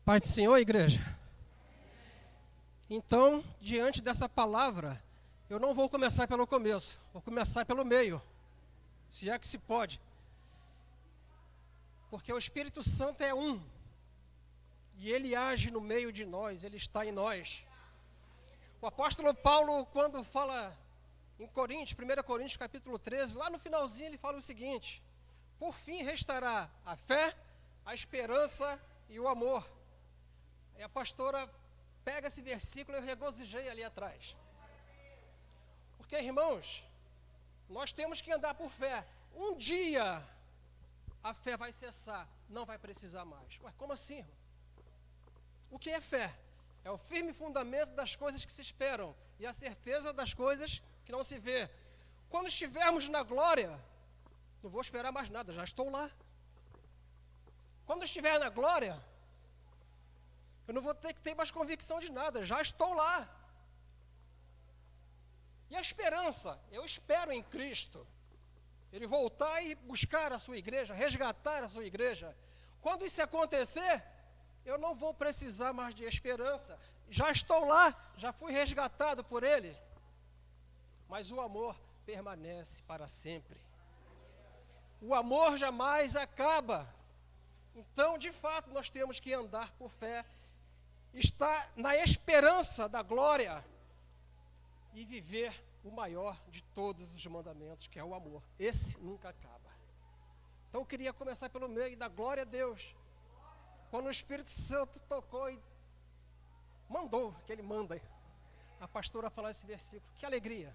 Paz do Senhor, igreja. Então, diante dessa palavra, eu não vou começar pelo começo, vou começar pelo meio, se é que se pode. Porque o Espírito Santo é um, e ele age no meio de nós, ele está em nós. O apóstolo Paulo, quando fala em Coríntios, 1 Coríntios capítulo 13, lá no finalzinho ele fala o seguinte: por fim restará a fé, a esperança e o amor. E a pastora pega esse versículo e eu regozijei ali atrás. Porque, irmãos, nós temos que andar por fé. Um dia a fé vai cessar, não vai precisar mais. Ué, como assim, irmão? O que é fé? É o firme fundamento das coisas que se esperam e a certeza das coisas que não se vê. Quando estivermos na glória, não vou esperar mais nada, já estou lá. Quando estiver na glória, eu não vou ter que ter mais convicção de nada, já estou lá. E a esperança? Eu espero em Cristo. Ele voltar e buscar a sua igreja, resgatar a sua igreja. Quando isso acontecer, eu não vou precisar mais de esperança. Já estou lá, já fui resgatado por Ele. Mas o amor permanece para sempre. O amor jamais acaba. Então, de fato, nós temos que andar por fé, estar na esperança da glória e viver o maior de todos os mandamentos, que é o amor. Esse nunca acaba. Então, eu queria começar pelo meio e dar glória a Deus. Quando o Espírito Santo tocou e mandou, que ele manda a pastora falar esse versículo. Que alegria.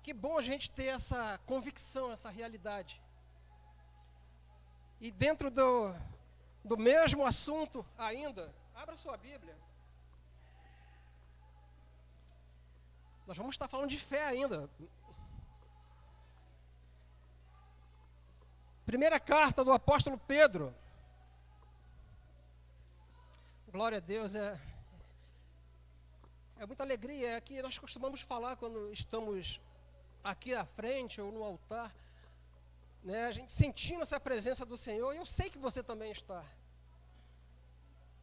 Que bom a gente ter essa convicção, essa realidade. E dentro do mesmo assunto ainda, abra sua Bíblia. Nós vamos estar falando de fé ainda. Primeira carta do apóstolo Pedro. Glória a Deus, é muita alegria. É que nós costumamos falar quando estamos aqui à frente ou no altar, né, a gente sentindo essa presença do Senhor, e eu sei que você também está.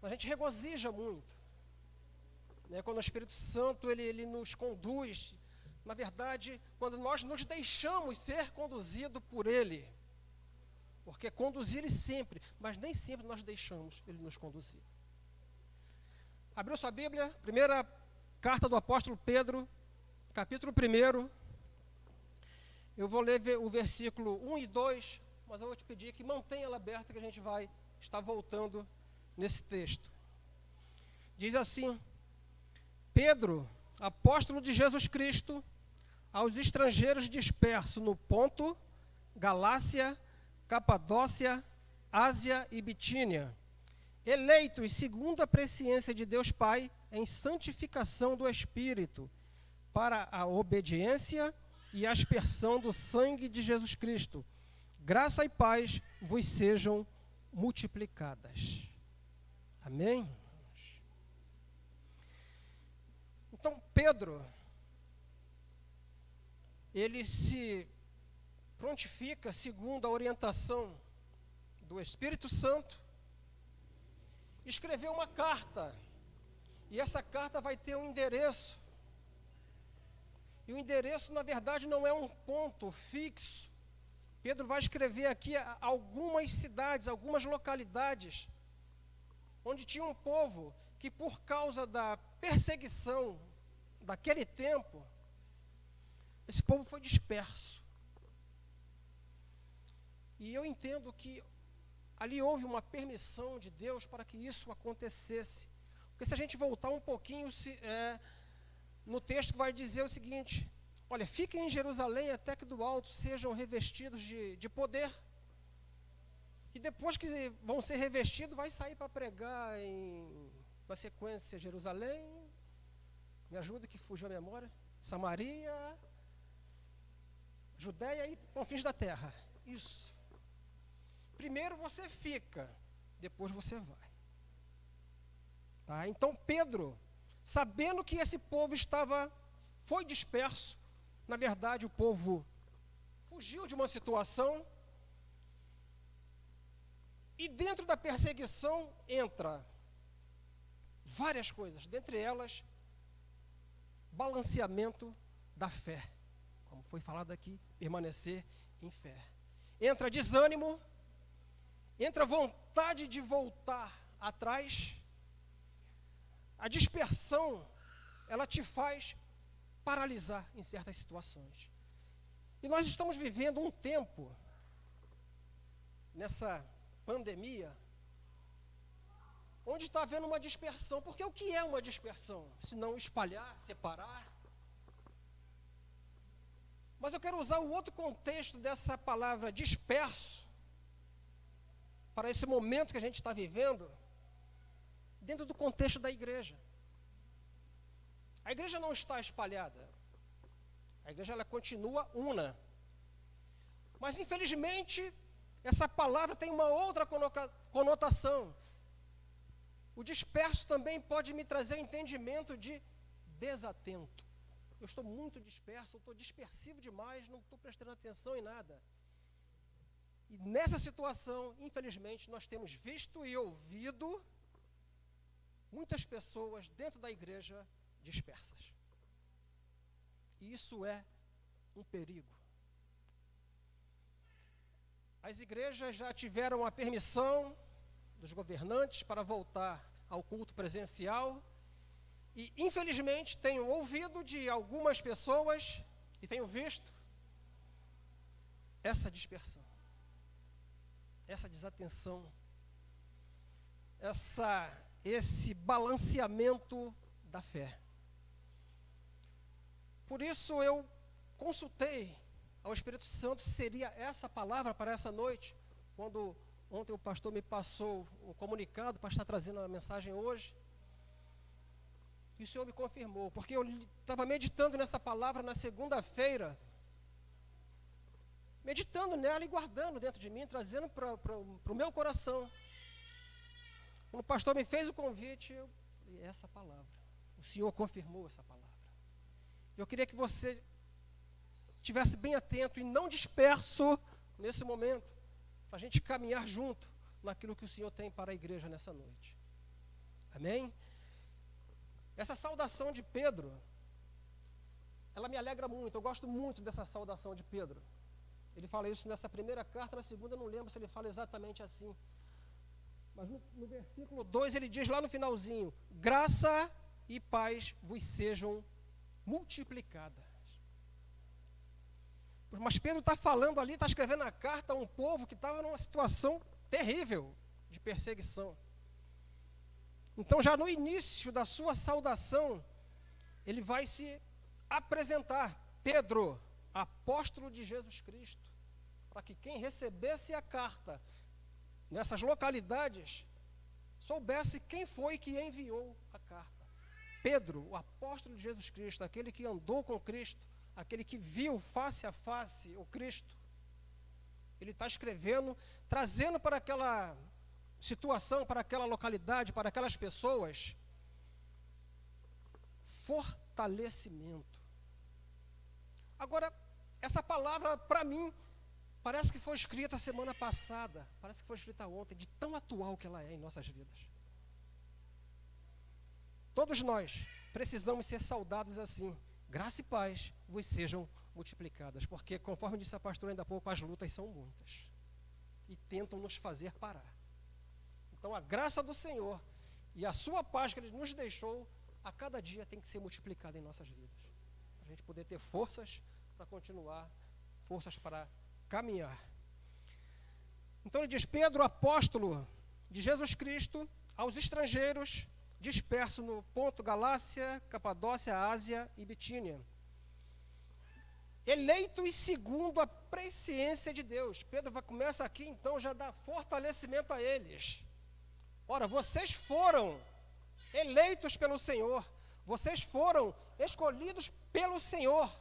A gente regozija muito, né, quando o Espírito Santo ele nos conduz. Na verdade, quando nós nos deixamos ser conduzidos por Ele, porque conduzir Ele sempre, mas nem sempre nós deixamos Ele nos conduzir. Abriu sua Bíblia, primeira carta do apóstolo Pedro, capítulo 1. Eu vou ler o versículo 1 e 2, mas eu vou te pedir que mantenha ela aberta, que a gente vai estar voltando nesse texto. Diz assim: Pedro, apóstolo de Jesus Cristo, aos estrangeiros dispersos no Ponto, Galácia, Capadócia, Ásia e Bitínia, eleitos segundo a presciência de Deus Pai, em santificação do Espírito, para a obediência e aspersão do sangue de Jesus Cristo. Graça e paz vos sejam multiplicadas. Amém? Então, Pedro, ele se prontifica segundo a orientação do Espírito Santo, escreveu uma carta, e essa carta vai ter um endereço. E o endereço, na verdade, não é um ponto fixo. Pedro vai escrever aqui algumas cidades, algumas localidades, onde tinha um povo que, por causa da perseguição daquele tempo, esse povo foi disperso. E eu entendo que ali houve uma permissão de Deus para que isso acontecesse. Porque se a gente voltar um pouquinho, no texto vai dizer o seguinte: olha, fiquem em Jerusalém até que do alto sejam revestidos de poder. E depois que vão ser revestidos, vai sair para pregar na sequência Jerusalém, me ajuda que fugiu a memória, Samaria, Judéia e confins da terra. Isso. Primeiro você fica, depois você vai. Tá? Então Pedro, sabendo que esse povo foi disperso, na verdade o povo fugiu de uma situação, E dentro da perseguição entra várias coisas, dentre elas, balanceamento da fé. Como foi falado aqui, permanecer em fé. Entra desânimo, entra vontade de voltar atrás. A dispersão, ela te faz paralisar em certas situações. E nós estamos vivendo um tempo, nessa pandemia, onde está havendo uma dispersão. Porque o que é uma dispersão? Se não espalhar, separar. Mas eu quero usar o outro contexto dessa palavra disperso, para esse momento que a gente está vivendo, dentro do contexto da igreja. A igreja não está espalhada. A igreja ela continua una. Mas infelizmente, essa palavra tem uma outra conotação. O disperso também pode me trazer o entendimento de desatento. Eu estou muito disperso, eu estou dispersivo demais, não estou prestando atenção em nada. E nessa situação, infelizmente, nós temos visto e ouvido muitas pessoas dentro da igreja dispersas. E isso é um perigo. As igrejas já tiveram a permissão dos governantes para voltar ao culto presencial e, infelizmente, tenho ouvido de algumas pessoas e tenho visto essa dispersão, essa desatenção, esse balanceamento da fé. Por isso eu consultei ao Espírito Santo se seria essa palavra para essa noite, quando ontem o pastor me passou um comunicado para estar trazendo a mensagem hoje. E o Senhor me confirmou, porque eu estava meditando nessa palavra na segunda-feira, meditando nela e guardando dentro de mim, trazendo para o meu coração. Quando o pastor me fez o convite, eu falei, essa palavra. O Senhor confirmou essa palavra. Eu queria que você estivesse bem atento e não disperso nesse momento, para a gente caminhar junto naquilo que o Senhor tem para a igreja nessa noite. Amém? Essa saudação de Pedro, ela me alegra muito, eu gosto muito dessa saudação de Pedro. Ele fala isso nessa primeira carta, na segunda eu não lembro se ele fala exatamente assim. Mas no versículo 2 ele diz lá no finalzinho, graça e paz vos sejam multiplicadas. Mas Pedro está falando ali, está escrevendo a carta a um povo que estava numa situação terrível de perseguição. Então já no início da sua saudação, ele vai se apresentar, Pedro, apóstolo de Jesus Cristo, para que quem recebesse a carta nessas localidades soubesse quem foi que enviou a carta. Pedro, o apóstolo de Jesus Cristo, aquele que andou com Cristo, aquele que viu face a face o Cristo. Ele está escrevendo, trazendo para aquela situação, para aquela localidade, para aquelas pessoas, fortalecimento. Agora, essa palavra, para mim, parece que foi escrita semana passada, parece que foi escrita ontem, de tão atual que ela é em nossas vidas. Todos nós precisamos ser saudados assim, graça e paz vos sejam multiplicadas, porque, conforme disse a pastora ainda há pouco, as lutas são muitas e tentam nos fazer parar. Então, a graça do Senhor e a sua paz que Ele nos deixou, a cada dia tem que ser multiplicada em nossas vidas, para a gente poder ter forças para continuar, forças para caminhar. Então ele diz, Pedro, apóstolo de Jesus Cristo, aos estrangeiros dispersos no Ponto, Galácia, Capadócia, Ásia e Bitínia, eleitos segundo a presciência de Deus. Pedro começa aqui então já dá fortalecimento a eles. Ora, vocês foram eleitos pelo Senhor, vocês foram escolhidos pelo Senhor.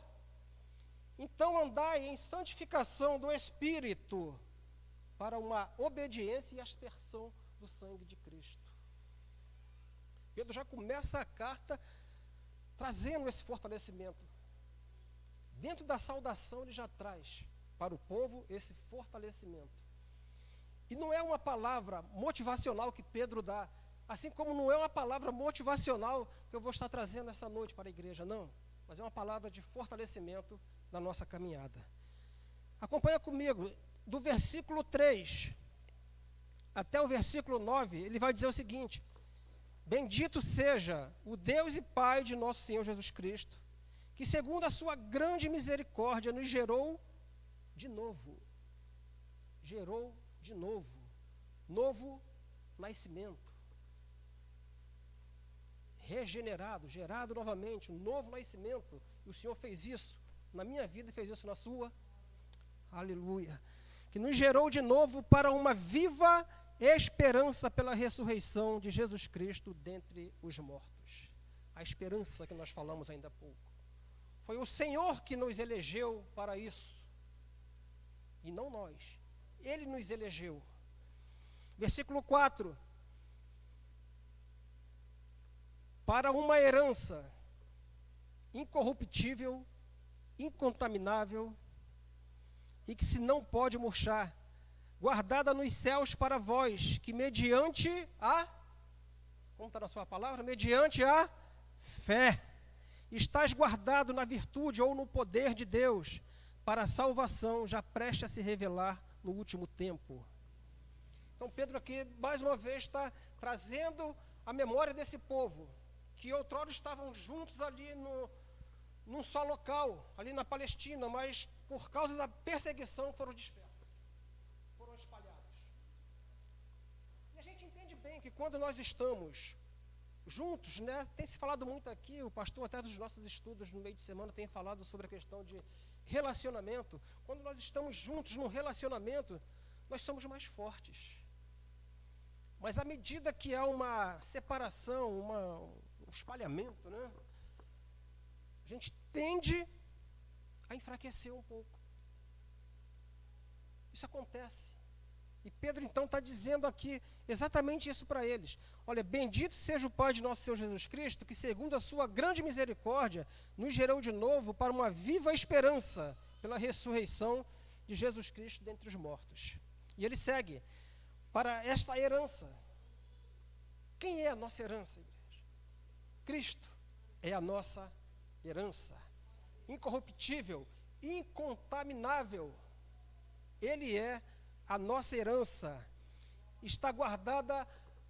Então andai em santificação do Espírito para uma obediência e aspersão do sangue de Cristo. Pedro já começa a carta trazendo esse fortalecimento. Dentro da saudação ele já traz para o povo esse fortalecimento. E não é uma palavra motivacional que Pedro dá, assim como não é uma palavra motivacional que eu vou estar trazendo essa noite para a igreja, não. Mas é uma palavra de fortalecimento na nossa caminhada. Acompanha comigo, do versículo 3 até o versículo 9, ele vai dizer o seguinte: bendito seja o Deus e Pai de nosso Senhor Jesus Cristo, que segundo a sua grande misericórdia nos gerou de novo. Gerou de novo. Novo nascimento. Regenerado, gerado novamente, um novo nascimento. E o Senhor fez isso na minha vida e fez isso na sua. Aleluia. Que nos gerou de novo para uma viva esperança pela ressurreição de Jesus Cristo dentre os mortos. A esperança que nós falamos ainda há pouco. Foi o Senhor que nos elegeu para isso. E não nós. Ele nos elegeu. Versículo 4. Para uma herança incorruptível, incontaminável e que se não pode murchar, guardada nos céus para vós, que mediante a, como está na sua palavra, mediante a fé, estás guardado na virtude ou no poder de Deus, para a salvação já prestes a se revelar no último tempo. Então Pedro aqui, mais uma vez, está trazendo a memória desse povo, que outrora estavam juntos ali num só local, ali na Palestina, mas por causa da perseguição foram dispersos, foram espalhados. E a gente entende bem que quando nós estamos juntos, né, tem se falado muito aqui, o pastor até dos nossos estudos no meio de semana tem falado sobre a questão de relacionamento. Quando nós estamos juntos num relacionamento, nós somos mais fortes. Mas à medida que há uma separação, um espalhamento, né, a gente tende a enfraquecer um pouco. Isso acontece. E Pedro então está dizendo aqui exatamente isso para eles. Olha, bendito seja o Pai de nosso Senhor Jesus Cristo, que segundo a sua grande misericórdia, nos gerou de novo para uma viva esperança pela ressurreição de Jesus Cristo dentre os mortos. E ele segue, para esta herança. Quem é a nossa herança, igreja? Cristo é a nossa herança. Incorruptível, incontaminável. Ele é a nossa herança. Está guardada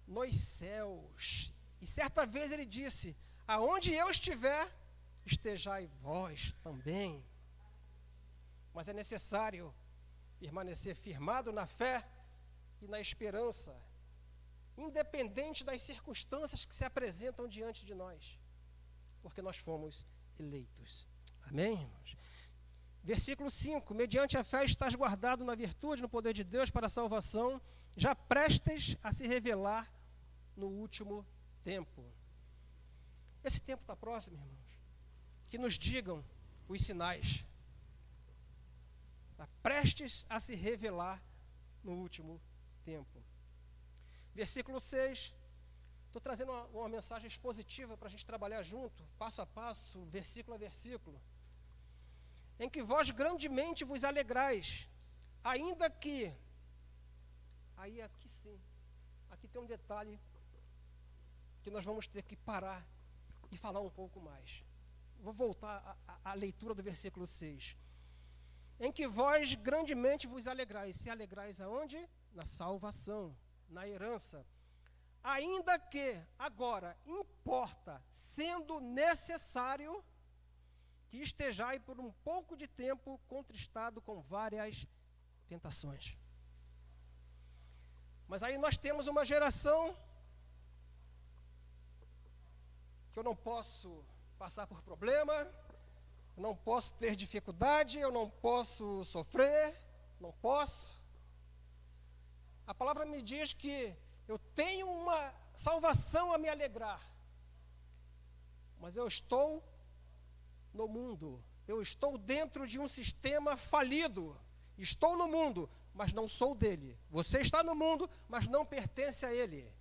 nos céus. E certa vez ele disse: aonde eu estiver, estejai vós também. Mas é necessário permanecer firmado na fé e na esperança, independente das circunstâncias que se apresentam diante de nós, porque nós fomos eleitos. Amém, irmãos? Versículo 5, mediante a fé estás guardado na virtude, no poder de Deus para a salvação, já prestes a se revelar no último tempo. Esse tempo está próximo, irmãos. Que nos digam os sinais. Está prestes a se revelar no último tempo. Versículo 6, estou trazendo uma mensagem expositiva para a gente trabalhar junto, passo a passo, versículo a versículo. Em que vós grandemente vos alegrais, ainda que, aí aqui sim, aqui tem um detalhe que nós vamos ter que parar e falar um pouco mais. Vou voltar à leitura do versículo 6. Em que vós grandemente vos alegrais, se alegrais aonde? Na salvação, na herança. Ainda que agora importa, sendo necessário, que estejai por um pouco de tempo contristado com várias tentações. Mas aí nós temos uma geração que eu não posso passar por problema, eu não posso ter dificuldade, eu não posso sofrer, não posso. A palavra me diz que eu tenho uma salvação a me alegrar, mas eu estou no mundo, eu estou dentro de um sistema falido, estou no mundo, mas não sou dele. Você está no mundo, mas não pertence a ele.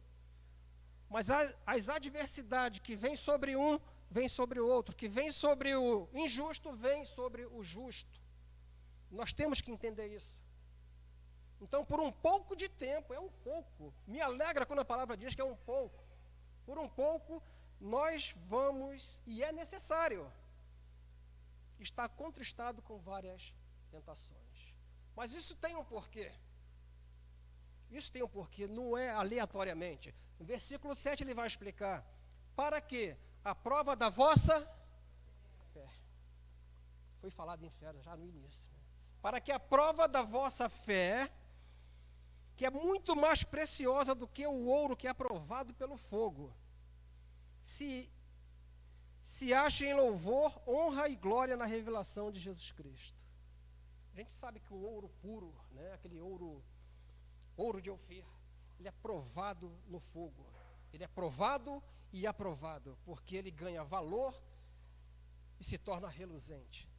Mas as adversidades que vêm sobre um, vêm sobre o outro, que vêm sobre o injusto, vêm sobre o justo. Nós temos que entender isso. Então, por um pouco de tempo, é um pouco, me alegra quando a palavra diz que é um pouco. Por um pouco, nós vamos, e é necessário, estar contristado com várias tentações. Mas isso tem um porquê. Isso tem um porquê, não é aleatoriamente. No versículo 7 ele vai explicar, para que a prova da vossa fé, foi falado em fé já no início, né? Para que a prova da vossa fé, que é muito mais preciosa do que o ouro que é provado pelo fogo, se ache em louvor, honra e glória na revelação de Jesus Cristo. A gente sabe que o ouro puro, né, aquele ouro de Ofir, ele é provado no fogo. Ele é provado e aprovado, porque ele ganha valor e se torna reluzente.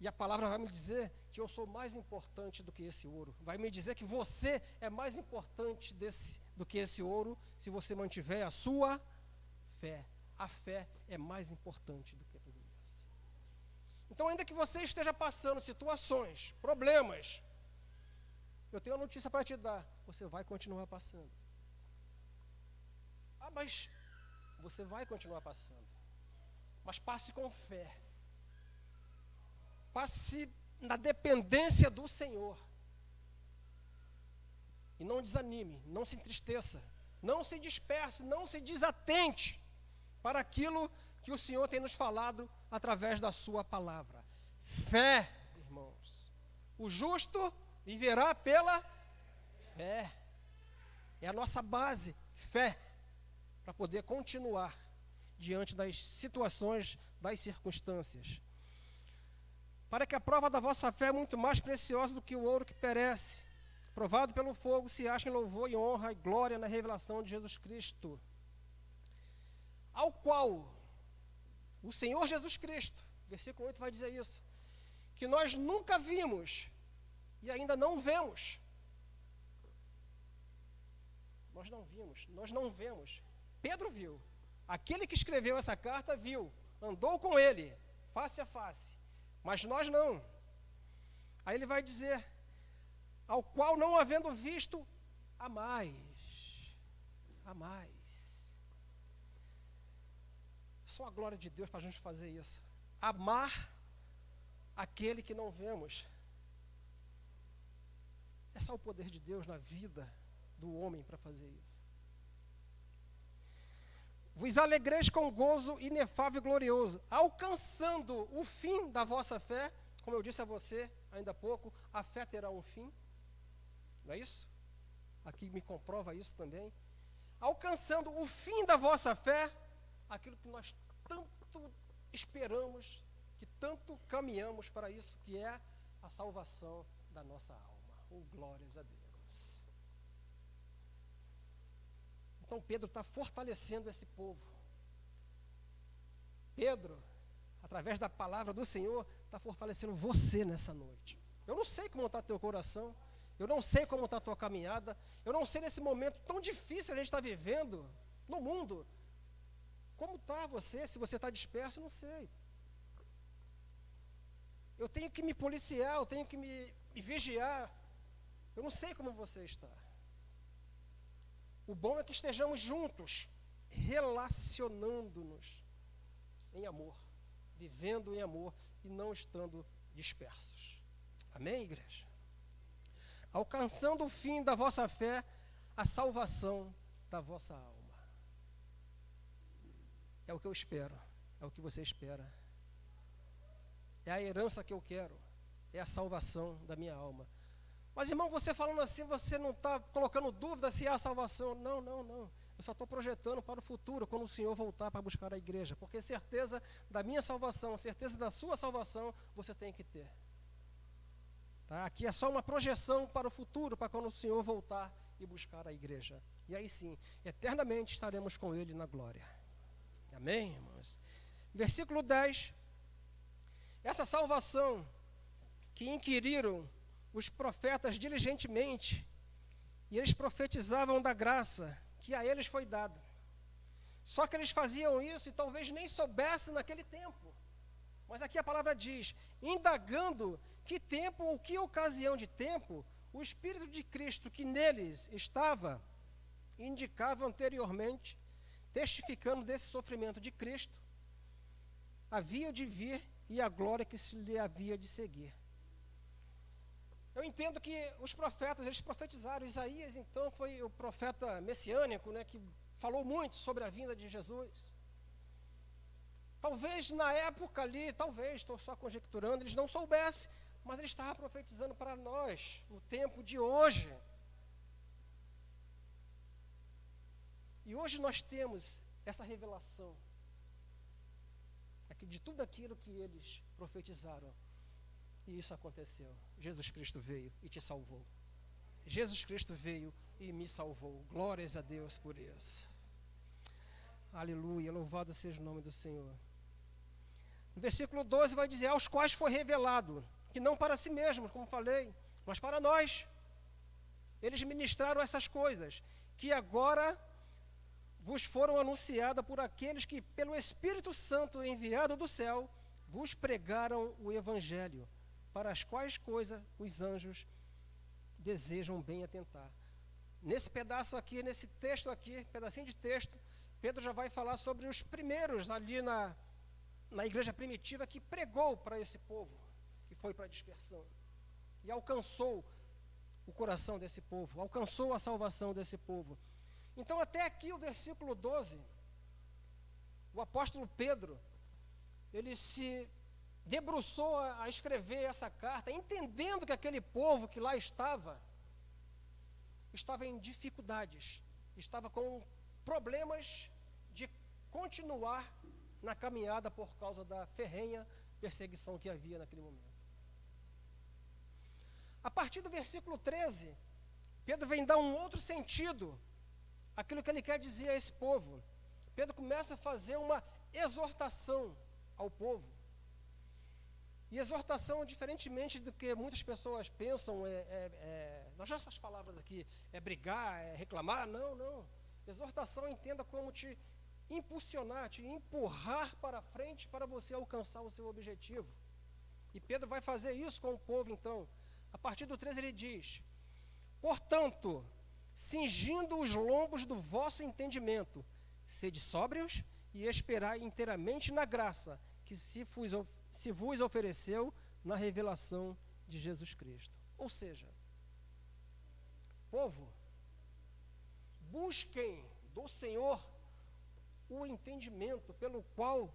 E a palavra vai me dizer que eu sou mais importante do que esse ouro. Vai me dizer que você é mais importante do que esse ouro, se você mantiver a sua fé. A fé é mais importante do que tudo isso. Então, ainda que você esteja passando situações, problemas, eu tenho uma notícia para te dar. Você vai continuar passando. Ah, mas você vai continuar passando. Mas passe com fé. Passe na dependência do Senhor. E não desanime, não se entristeça, não se disperse, não se desatente para aquilo que o Senhor tem nos falado através da sua palavra. Fé, irmãos. O justo viverá pela fé. É a nossa base, fé, para poder continuar diante das situações, das circunstâncias. Para que a prova da vossa fé é muito mais preciosa do que o ouro que perece, provado pelo fogo, se acha em louvor e honra e glória na revelação de Jesus Cristo, ao qual o Senhor Jesus Cristo, versículo 8 vai dizer isso, que nós nunca vimos e ainda não vemos. Nós não vemos. Pedro viu. Aquele que escreveu essa carta viu, andou com ele, face a face. Mas nós não. Aí ele vai dizer, ao qual não havendo visto, a mais. Só a glória de Deus para a gente fazer isso. Amar aquele que não vemos. É só o poder de Deus na vida do homem para fazer isso. Vos alegreis com gozo inefável e glorioso, alcançando o fim da vossa fé. Como eu disse a você ainda há pouco, a fé terá um fim. Não é isso? Aqui me comprova isso também. Alcançando o fim da vossa fé, aquilo que nós tanto esperamos, que tanto caminhamos para isso, que é a salvação da nossa alma. Oh, glórias a Deus. Então Pedro está fortalecendo esse povo. Pedro, através da palavra do Senhor, está fortalecendo você nessa noite. Eu não sei como está teu coração, eu não sei como está a tua caminhada, eu não sei nesse momento tão difícil que a gente está vivendo no mundo. Como está você? Se você está disperso, eu não sei. Eu tenho que me policiar, eu tenho que me vigiar. Eu não sei como você está. O bom é que estejamos juntos, relacionando-nos em amor, vivendo em amor e não estando dispersos. Amém, igreja? Alcançando o fim da vossa fé, a salvação da vossa alma. É o que eu espero, é o que você espera. É a herança que eu quero, é a salvação da minha alma. Mas, irmão, você falando assim, você não está colocando dúvida se é a salvação. Não. Eu só estou projetando para o futuro, quando o Senhor voltar para buscar a igreja. Porque certeza da minha salvação, certeza da sua salvação, você tem que ter. Tá? Aqui é só uma projeção para o futuro, para quando o Senhor voltar e buscar a igreja. E aí sim, eternamente estaremos com Ele na glória. Amém, irmãos? Versículo 10. Essa salvação que inquiriram os profetas diligentemente, e eles profetizavam da graça que a eles foi dada. Só que eles faziam isso e talvez nem soubessem naquele tempo. Mas aqui a palavra diz, indagando que tempo ou que ocasião de tempo O Espírito de Cristo que neles estava, indicava anteriormente, testificando desse sofrimento de Cristo, havia de vir e a glória que se lhe havia de seguir. Eu entendo que os profetas, eles profetizaram. Isaías, então, foi o profeta messiânico, né, que falou muito sobre a vinda de Jesus. Talvez na época ali, talvez, estou só conjecturando, eles não soubessem, mas ele estava profetizando para nós, no tempo de hoje. E hoje nós temos essa revelação de tudo aquilo que eles profetizaram. E isso aconteceu. Jesus Cristo veio e te salvou. Jesus Cristo veio e me salvou. Glórias a Deus por isso. Aleluia, louvado seja o nome do Senhor. No versículo 12 vai dizer, aos quais foi revelado, que não para si mesmos, como falei, mas para nós. Eles ministraram essas coisas, que agora vos foram anunciadas por aqueles que, pelo Espírito Santo enviado do céu, vos pregaram o Evangelho, para as quais coisas os anjos desejam bem atentar. Nesse pedaço aqui, nesse texto aqui, pedacinho de texto, Pedro já vai falar sobre os primeiros ali na igreja primitiva que pregou para esse povo, que foi para a dispersão, e alcançou o coração desse povo, alcançou a salvação desse povo. Então, até aqui o versículo 12, o apóstolo Pedro, ele se debruçou a escrever essa carta, entendendo que aquele povo que lá estava em dificuldades, estava com problemas de continuar na caminhada por causa da ferrenha perseguição que havia naquele momento. A partir do versículo 13, Pedro vem dar um outro sentido àquilo que ele quer dizer a esse povo. Pedro começa a fazer uma exortação ao povo. E exortação, diferentemente do que muitas pessoas pensam, nós já essas palavras aqui, é brigar, é reclamar, não. Exortação, entenda como te impulsionar, te empurrar para frente para você alcançar o seu objetivo. E Pedro vai fazer isso com o povo, então. A partir do 13 ele diz, portanto, cingindo os lombos do vosso entendimento, sede sóbrios e esperai inteiramente na graça que se vos ofereceu na revelação de Jesus Cristo. Ou seja, povo, busquem do Senhor o entendimento pelo qual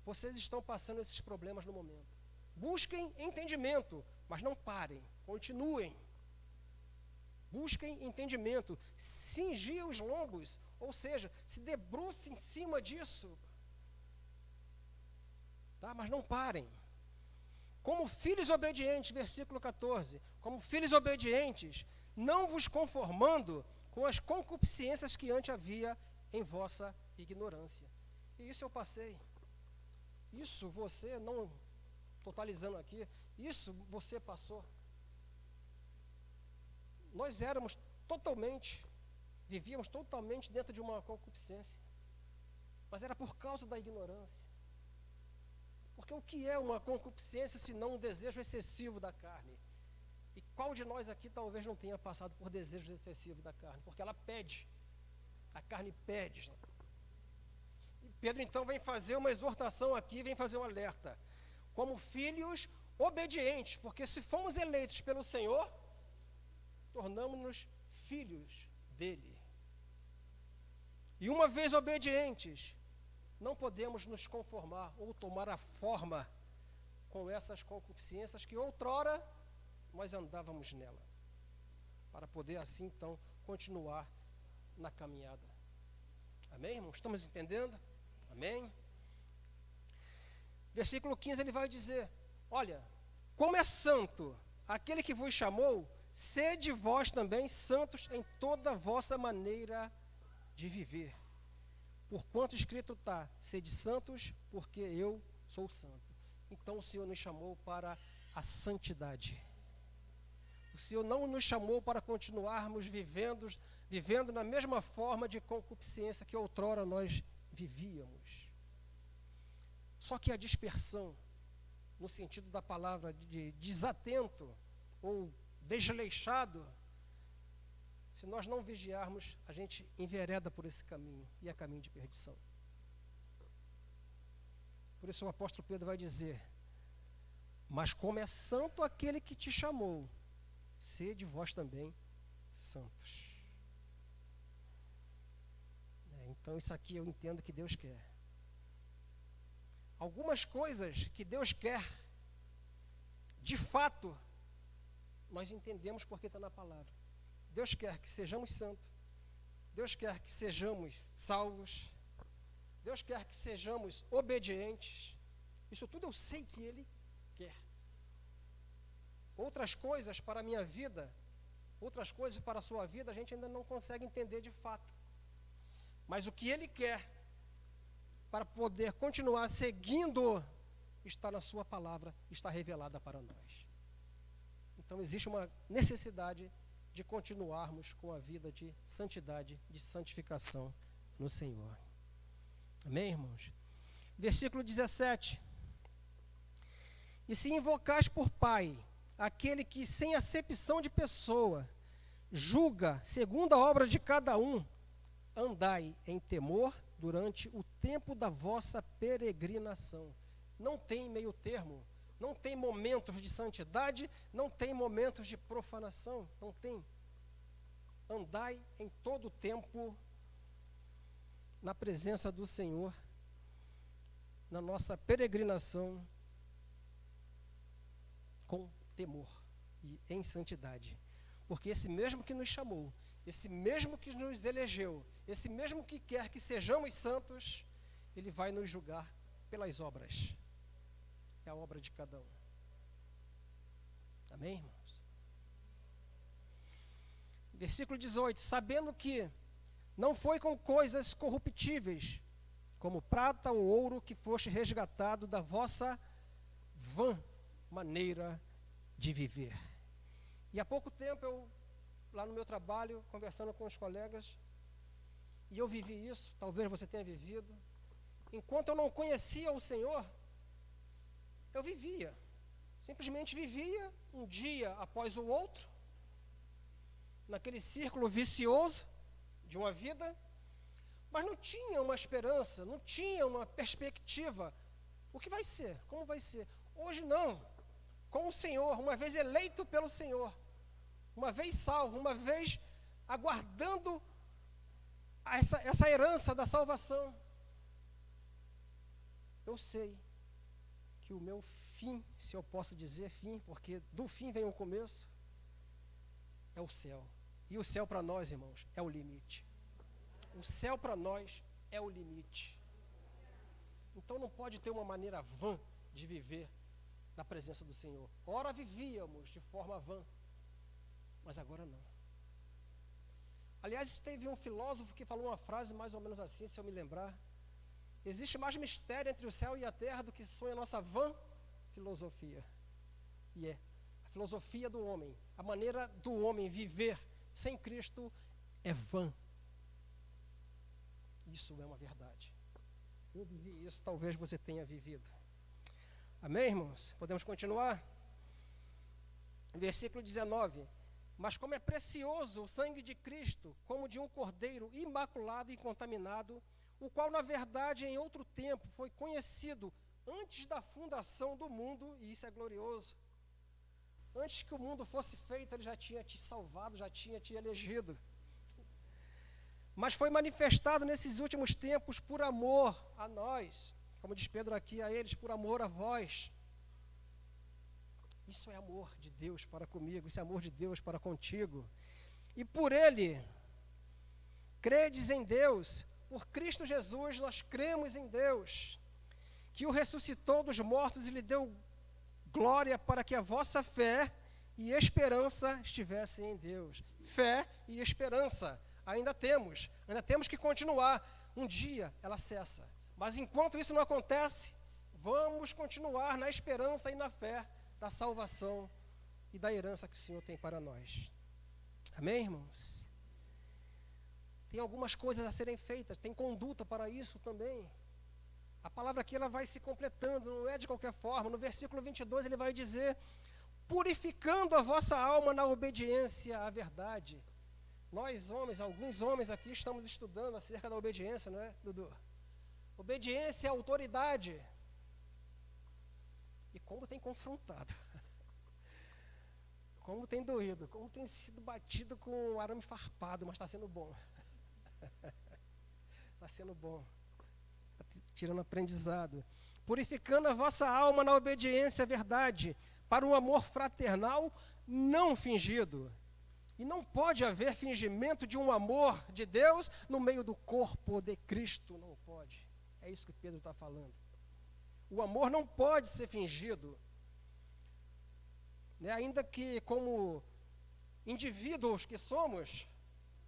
vocês estão passando esses problemas no momento. Busquem entendimento, mas não parem, continuem. Busquem entendimento, cingir os lombos, ou seja, se debruce em cima disso, tá? Mas não parem. Como filhos obedientes, versículo 14, como filhos obedientes, não vos conformando com as concupiscências que antes havia em vossa ignorância. E isso eu passei. Isso você, não totalizando aqui, isso você passou. Nós vivíamos totalmente dentro de uma concupiscência. Mas era por causa da ignorância. Porque o que é uma concupiscência se não um desejo excessivo da carne? E qual de nós aqui talvez não tenha passado por desejos excessivos da carne? Porque ela pede. A carne pede. E Pedro então vem fazer uma exortação aqui, vem fazer um alerta. Como filhos obedientes, porque se fomos eleitos pelo Senhor, tornamos-nos filhos dele. E uma vez obedientes, não podemos nos conformar ou tomar a forma com essas concupiscências que outrora nós andávamos nela, para poder assim então continuar na caminhada. Amém, irmãos? Estamos entendendo? Amém? Versículo 15 ele vai dizer, olha, como é santo aquele que vos chamou, sede vós também santos em toda a vossa maneira de viver. Porquanto escrito está, sede santos, porque eu sou santo. Então o Senhor nos chamou para a santidade. O Senhor não nos chamou para continuarmos vivendo na mesma forma de concupiscência que outrora nós vivíamos. Só que a dispersão, no sentido da palavra de desatento, ou desleixado, se nós não vigiarmos, a gente envereda por esse caminho, e é caminho de perdição. Por isso o apóstolo Pedro vai dizer: mas como é santo aquele que te chamou, sede vós também santos. Então isso aqui eu entendo que Deus quer. Algumas coisas que Deus quer, de fato, nós entendemos porque está na palavra. Deus quer que sejamos santos, Deus quer que sejamos salvos, Deus quer que sejamos obedientes. Isso tudo eu sei que Ele quer. Outras coisas para a minha vida, outras coisas para a sua vida, a gente ainda não consegue entender de fato. Mas o que Ele quer para poder continuar seguindo está na sua palavra, está revelada para nós. Então existe uma necessidade de continuarmos com a vida de santidade, de santificação no Senhor. Amém, irmãos? Versículo 17. E se invocais por Pai aquele que, sem acepção de pessoa, julga segundo a obra de cada um, andai em temor durante o tempo da vossa peregrinação. Não tem meio termo, não tem momentos de santidade, não tem momentos de profanação, não tem. Andai em todo o tempo na presença do Senhor, na nossa peregrinação, com temor e em santidade. Porque esse mesmo que nos chamou, esse mesmo que nos elegeu, esse mesmo que quer que sejamos santos, Ele vai nos julgar pelas obras. É a obra de cada um. Amém, irmãos? Versículo 18. Sabendo que não foi com coisas corruptíveis, como prata ou ouro, que foste resgatado da vossa vã maneira de viver. E há pouco tempo eu, lá no meu trabalho, conversando com os colegas, e eu vivi isso, talvez você tenha vivido. Enquanto eu não conhecia o Senhor, eu vivia, simplesmente vivia um dia após o outro, naquele círculo vicioso de uma vida, mas não tinha uma esperança, não tinha uma perspectiva. O que vai ser? Como vai ser? Hoje não. Com o Senhor, uma vez eleito pelo Senhor, uma vez salvo, uma vez aguardando essa herança da salvação, eu sei que o meu fim, se eu posso dizer fim, porque do fim vem o começo, é o céu. E o céu para nós, irmãos, é o limite. O céu para nós é o limite. Então não pode ter uma maneira vã de viver na presença do Senhor. Ora vivíamos de forma vã, mas agora não. Aliás, teve um filósofo que falou uma frase mais ou menos assim, se eu me lembrar: existe mais mistério entre o céu e a terra do que sonha a nossa vã filosofia. E é a filosofia do homem, a maneira do homem viver sem Cristo é vã. Isso é uma verdade. Eu vivi isso, talvez você tenha vivido. Amém, irmãos? Podemos continuar? Versículo 19. Mas como é precioso o sangue de Cristo, como de um cordeiro imaculado e incontaminado, o qual, na verdade, em outro tempo foi conhecido antes da fundação do mundo, e isso é glorioso. Antes que o mundo fosse feito, Ele já tinha te salvado, já tinha te elegido. Mas foi manifestado nesses últimos tempos por amor a nós, como diz Pedro aqui a eles, por amor a vós. Isso é amor de Deus para comigo, isso é amor de Deus para contigo. E por Ele, credes em Deus, por Cristo Jesus nós cremos em Deus, que o ressuscitou dos mortos e lhe deu glória para que a vossa fé e esperança estivessem em Deus. Fé e esperança ainda temos que continuar. Um dia ela cessa, mas enquanto isso não acontece, vamos continuar na esperança e na fé da salvação e da herança que o Senhor tem para nós. Amém, irmãos? Tem algumas coisas a serem feitas, tem conduta para isso também. A palavra aqui ela vai se completando, não é de qualquer forma. No versículo 22 ele vai dizer: purificando a vossa alma na obediência à verdade. Nós homens, alguns homens aqui estamos estudando acerca da obediência, não é, Dudu? Obediência à autoridade. E como tem confrontado. Como tem doído, como tem sido batido com um arame farpado, mas está sendo bom. Está sendo bom. Está tirando aprendizado. Purificando a vossa alma na obediência à verdade, para um amor fraternal não fingido. E não pode haver fingimento de um amor de Deus no meio do corpo de Cristo. Não pode. É isso que Pedro está falando. O amor não pode ser fingido. Ainda que como indivíduos que somos,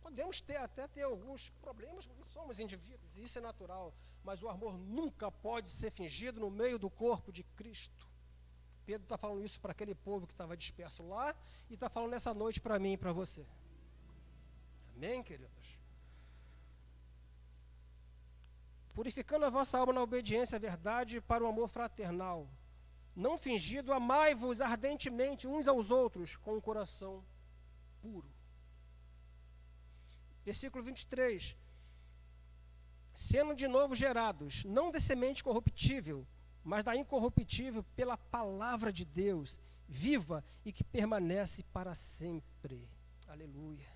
podemos até ter alguns problemas, porque somos indivíduos, e isso é natural. Mas o amor nunca pode ser fingido no meio do corpo de Cristo. Pedro está falando isso para aquele povo que estava disperso lá, e está falando nessa noite para mim e para você. Amém, queridos? Purificando a vossa alma na obediência à verdade para o amor fraternal, não fingido, amai-vos ardentemente uns aos outros com um coração puro. Versículo 23. Sendo de novo gerados, não de semente corruptível, mas da incorruptível pela palavra de Deus, viva e que permanece para sempre. Aleluia.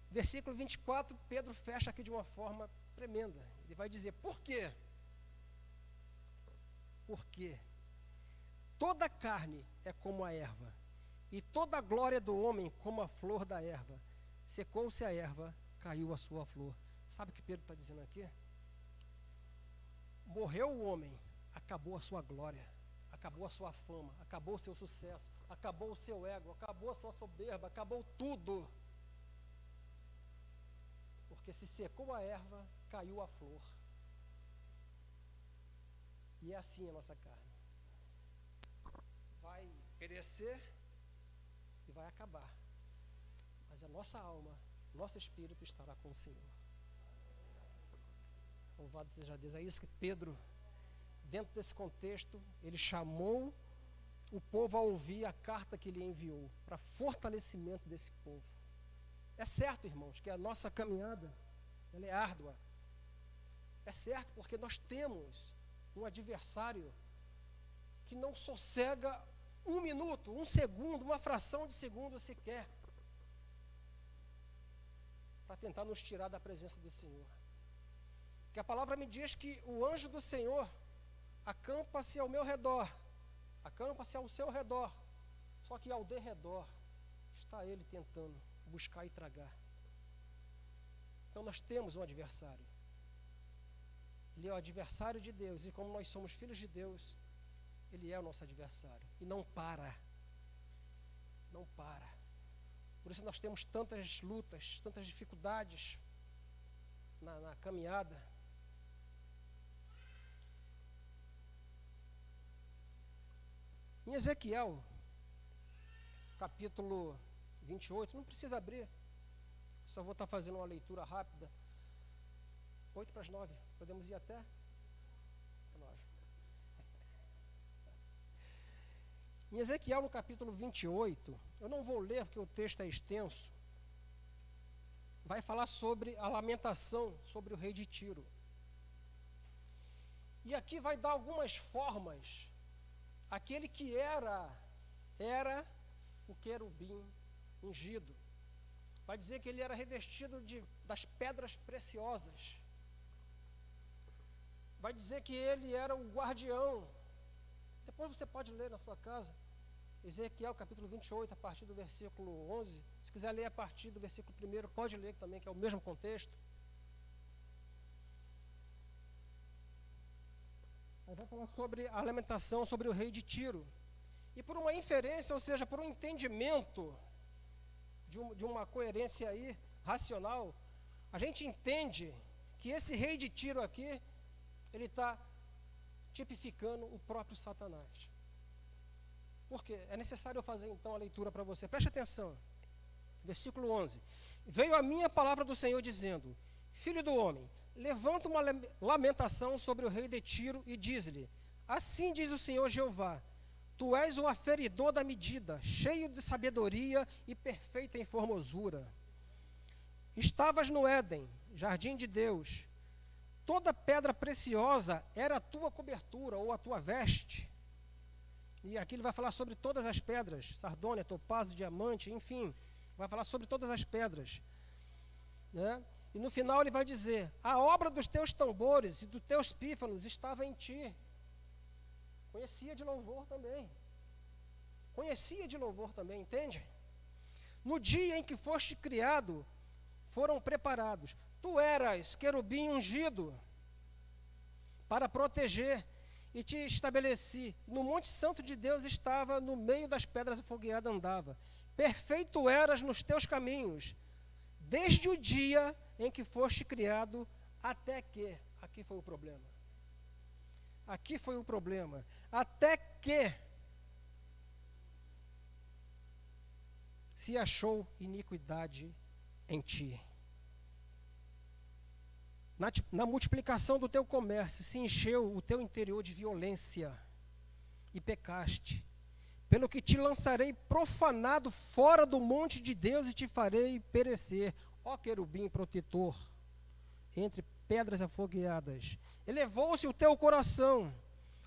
Versículo 24, Pedro fecha aqui de uma forma tremenda. Ele vai dizer, por quê? Porque toda carne é como a erva, e toda a glória do homem como a flor da erva. Secou-se a erva, caiu a sua flor. Sabe o que Pedro está dizendo aqui? Morreu o homem, acabou a sua glória, acabou a sua fama, acabou o seu sucesso, acabou o seu ego, acabou a sua soberba, acabou tudo. Porque se secou a erva, caiu a flor. E é assim a nossa carne. Vai perecer e vai acabar. Mas a nossa alma, nosso espírito estará com o Senhor. Louvado seja Deus. É isso que Pedro, dentro desse contexto, ele chamou o povo a ouvir a carta que ele enviou, para fortalecimento desse povo. É certo, irmãos, que a nossa caminhada, ela é árdua. É certo, porque nós temos um adversário que não sossega um minuto, um segundo, uma fração de segundo sequer, para tentar nos tirar da presença do Senhor. Que a palavra me diz que o anjo do Senhor acampa-se ao meu redor, acampa-se ao seu redor, só que ao derredor está ele tentando buscar e tragar. Então nós temos um adversário. Ele é o adversário de Deus, e como nós somos filhos de Deus, ele é o nosso adversário, e não para. Não para. Por isso nós temos tantas lutas, tantas dificuldades na caminhada. Em Ezequiel, capítulo 28, não precisa abrir, só vou estar fazendo uma leitura rápida. 8 para as 9, podemos ir até 9. Em Ezequiel, no capítulo 28, eu não vou ler porque o texto é extenso, vai falar sobre a lamentação sobre o rei de Tiro. E aqui vai dar algumas formas. Aquele que era o querubim ungido. Vai dizer que ele era revestido das pedras preciosas. Vai dizer que ele era o guardião. Depois você pode ler na sua casa. Ezequiel capítulo 28, a partir do versículo 11. Se quiser ler a partir do versículo 1, pode ler também, que é o mesmo contexto. Aí vai falar sobre a lamentação sobre o rei de Tiro. E por uma inferência, ou seja, por um entendimento de uma coerência aí, racional, a gente entende que esse rei de Tiro aqui, ele está tipificando o próprio Satanás. Por quê? É necessário eu fazer então a leitura para você. Preste atenção. Versículo 11. Veio a minha palavra do Senhor dizendo: Filho do homem, levanta uma lamentação sobre o rei de Tiro e diz-lhe: Assim diz o Senhor Jeová: Tu és o aferidor da medida, cheio de sabedoria e perfeito em formosura. Estavas no Éden, jardim de Deus. Toda pedra preciosa era a tua cobertura ou a tua veste. E aqui ele vai falar sobre todas as pedras, sardônia, topázio, diamante, enfim. Vai falar sobre todas as pedras. Né? E no final ele vai dizer, a obra dos teus tambores e dos teus pífanos estava em ti. Conhecia de louvor também. Conhecia de louvor também, entende? No dia em que foste criado, foram preparados. Tu eras querubim ungido para proteger e te estabeleci. No Monte Santo de Deus estava, no meio das pedras afogueadas andava. Perfeito eras nos teus caminhos, desde o dia em que foste criado, até que, aqui foi o problema. Aqui foi o problema. Até que se achou iniquidade em ti. Na multiplicação do teu comércio se encheu o teu interior de violência e pecaste. Pelo que te lançarei profanado fora do monte de Deus e te farei perecer, ó querubim protetor, entre pedras afogueadas. Elevou-se o teu coração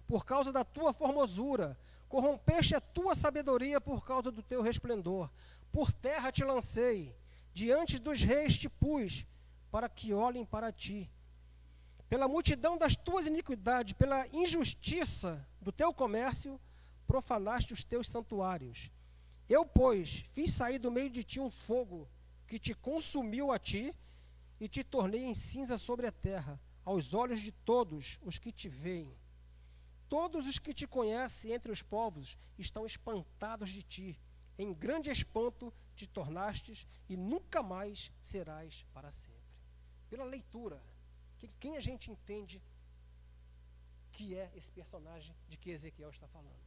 por causa da tua formosura, corrompeste a tua sabedoria por causa do teu resplendor. Por terra te lancei, diante dos reis te pus, para que olhem para ti. Pela multidão das tuas iniquidades, pela injustiça do teu comércio, profanaste os teus santuários. Eu, pois, fiz sair do meio de ti um fogo que te consumiu a ti, e te tornei em cinza sobre a terra, aos olhos de todos os que te veem. Todos os que te conhecem entre os povos estão espantados de ti. Em grande espanto te tornastes e nunca mais serás para sempre. Pela leitura, quem a gente entende que é esse personagem de que Ezequiel está falando?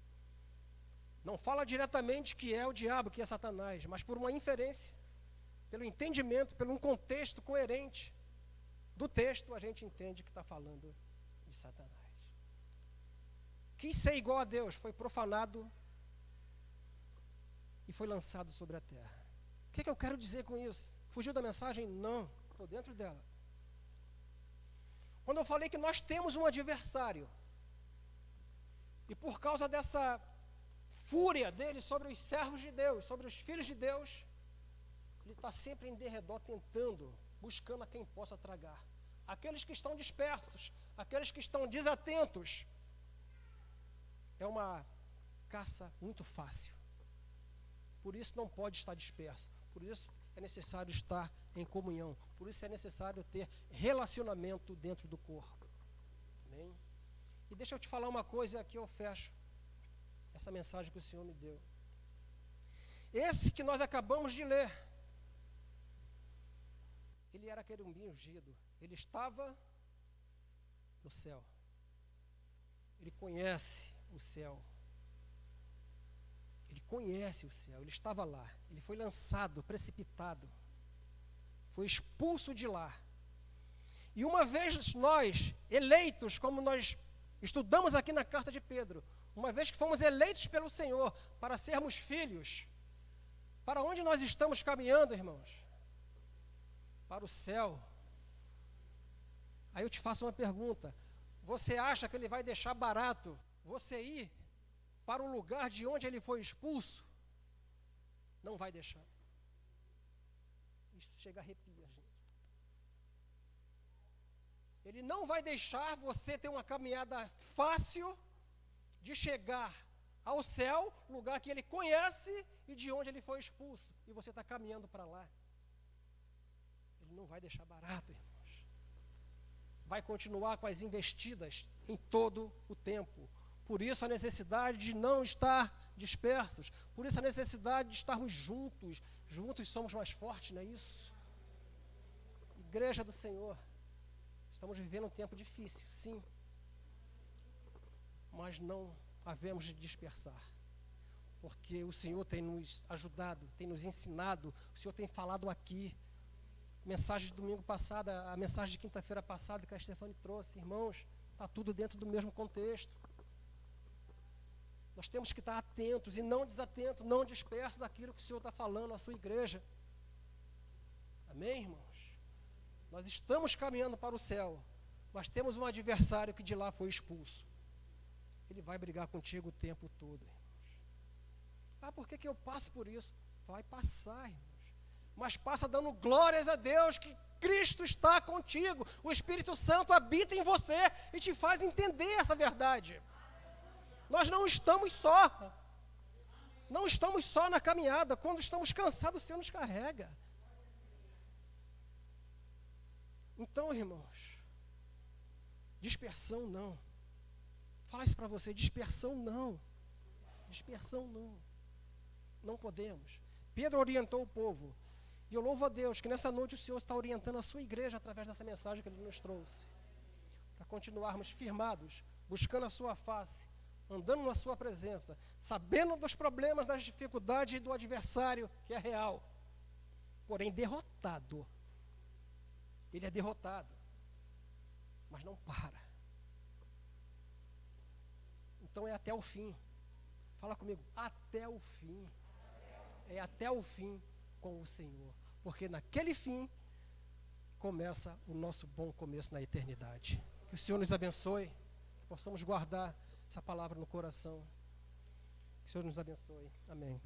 Não fala diretamente que é o diabo, que é Satanás, mas por uma inferência, pelo entendimento, pelo um contexto coerente do texto, a gente entende que está falando de Satanás. Quis ser igual a Deus, foi profanado e foi lançado sobre a terra. O que eu quero dizer com isso? Fugiu da mensagem? Não, estou dentro dela. Quando eu falei que nós temos um adversário, e por causa dessa fúria dele sobre os servos de Deus, sobre os filhos de Deus, ele está sempre em derredor tentando, buscando a quem possa tragar. Aqueles que estão dispersos, aqueles que estão desatentos, é uma caça muito fácil. Por isso não pode estar disperso. Por isso é necessário estar em comunhão. Por isso é necessário ter relacionamento dentro do corpo. Amém? E deixa eu te falar uma coisa, aqui eu fecho essa mensagem que o Senhor me deu. Esse que nós acabamos de ler, ele era querubim ungido. Ele estava no céu. Ele conhece o céu. Ele conhece o céu. Ele estava lá. Ele foi lançado, precipitado. Foi expulso de lá. E uma vez nós, eleitos, como nós estudamos aqui na carta de Pedro, uma vez que fomos eleitos pelo Senhor para sermos filhos, para onde nós estamos caminhando, irmãos? Para o céu. Aí eu te faço uma pergunta. Você acha que ele vai deixar barato você ir para o lugar de onde ele foi expulso? Não vai deixar. Isso chega a arrepia, gente. Ele não vai deixar você ter uma caminhada fácil de chegar ao céu, lugar que ele conhece e de onde ele foi expulso. E você está caminhando para lá. Ele não vai deixar barato, irmãos. Vai continuar com as investidas em todo o tempo. Por isso a necessidade de não estar dispersos. Por isso a necessidade de estarmos juntos. Juntos somos mais fortes, não é isso? Igreja do Senhor, estamos vivendo um tempo difícil, sim. Mas não havemos de dispersar. Porque o Senhor tem nos ajudado, tem nos ensinado, o Senhor tem falado aqui. Mensagem de domingo passado, a mensagem de quinta-feira passada que a Stefane trouxe. Irmãos, está tudo dentro do mesmo contexto. Nós temos que estar atentos e não desatentos, não dispersos daquilo que o Senhor está falando à sua igreja. Amém, irmãos? Nós estamos caminhando para o céu, mas temos um adversário que de lá foi expulso. Ele vai brigar contigo o tempo todo, irmãos. Ah, por que eu passo por isso? Vai passar, irmãos. Mas passa dando glórias a Deus que Cristo está contigo. O Espírito Santo habita em você e te faz entender essa verdade. Nós não estamos só. Não estamos só na caminhada. Quando estamos cansados, o Senhor nos carrega. Então, irmãos, dispersão não. Fala isso para você, dispersão não. Dispersão não. Não podemos. Pedro orientou o povo. E eu louvo a Deus que nessa noite o Senhor está orientando a sua igreja através dessa mensagem que Ele nos trouxe. Para continuarmos firmados, buscando a sua face, andando na sua presença, sabendo dos problemas, das dificuldades e do adversário que é real. Porém derrotado. Ele é derrotado. Mas não para. Então é até o fim. Fala comigo, até o fim. É até o fim com o Senhor. Porque naquele fim começa o nosso bom começo na eternidade. Que o Senhor nos abençoe, que possamos guardar essa palavra no coração. Que o Senhor nos abençoe. Amém.